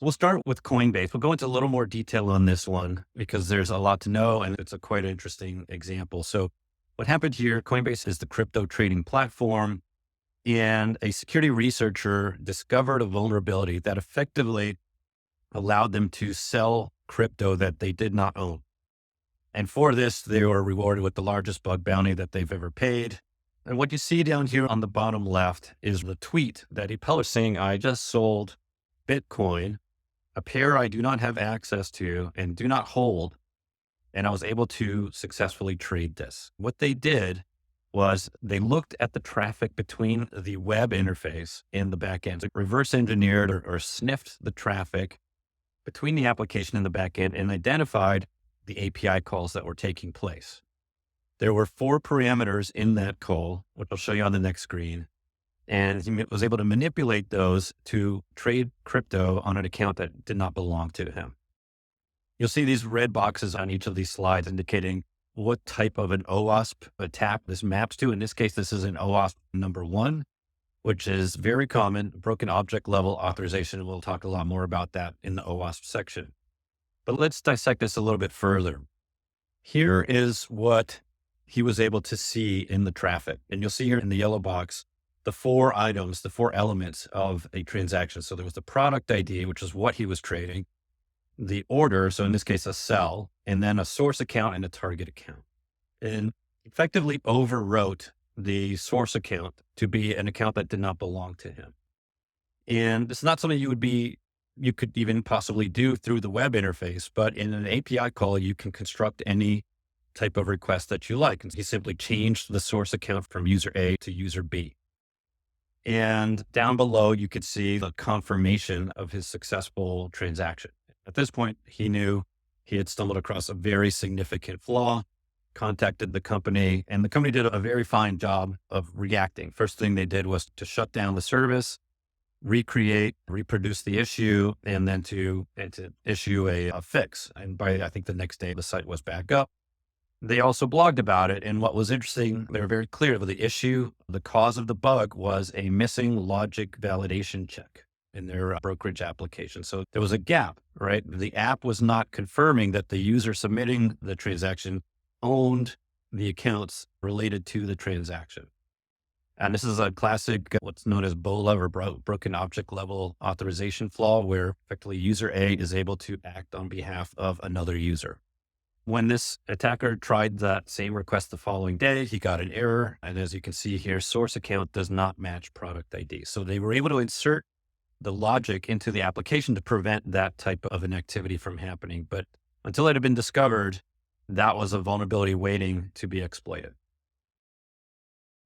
We'll start with Coinbase. We'll go into a little more detail on this one because there's a lot to know and it's a quite interesting example. So what happened here, Coinbase is the crypto trading platform, and a security researcher discovered a vulnerability that effectively allowed them to sell crypto that they did not own. And for this, they were rewarded with the largest bug bounty that they've ever paid. And what you see down here on the bottom left is the tweet that he published saying, "I just sold Bitcoin, a pair I do not have access to and do not hold, and I was able to successfully trade this." What they did was they looked at the traffic between the web interface and the backend, reverse engineered or sniffed the traffic between the application and the backend and identified the API calls that were taking place. There were 4 parameters in that call, which I'll show you on the next screen. And he was able to manipulate those to trade crypto on an account that did not belong to him. You'll see these red boxes on each of these slides indicating what type of an OWASP attack this maps to. In this case, this is an OWASP number 1, which is very common, broken object level authorization. We'll talk a lot more about that in the OWASP section. But let's dissect this a little bit further. Here is what he was able to see in the traffic. And you'll see here in the yellow box, the 4 items, the 4 elements of a transaction. So there was the product ID, which is what he was trading, the order, so in this case, a sell, and then a source account and a target account. And effectively overwrote the source account to be an account that did not belong to him. And it's not something you could even possibly do through the web interface, but in an API call, you can construct any type of request that you like. And he simply changed the source account from user A to user B. And down below, you could see the confirmation of his successful transaction. At this point, he knew he had stumbled across a very significant flaw, contacted the company, and the company did a very fine job of reacting. First thing they did was to shut down the service, reproduce the issue, and then to issue a fix. And by, I think, the next day, the site was back up. They also blogged about it. And what was interesting, they were very clear that the issue, the cause of the bug was a missing logic validation check in their brokerage application. So there was a gap, right? The app was not confirming that the user submitting the transaction owned the accounts related to the transaction. And this is a classic, what's known as BOLA or broken object level authorization flaw, where effectively user A is able to act on behalf of another user. When this attacker tried that same request the following day, he got an error. And as you can see here, source account does not match product ID. So they were able to insert the logic into the application to prevent that type of an activity from happening. But until it had been discovered, that was a vulnerability waiting to be exploited.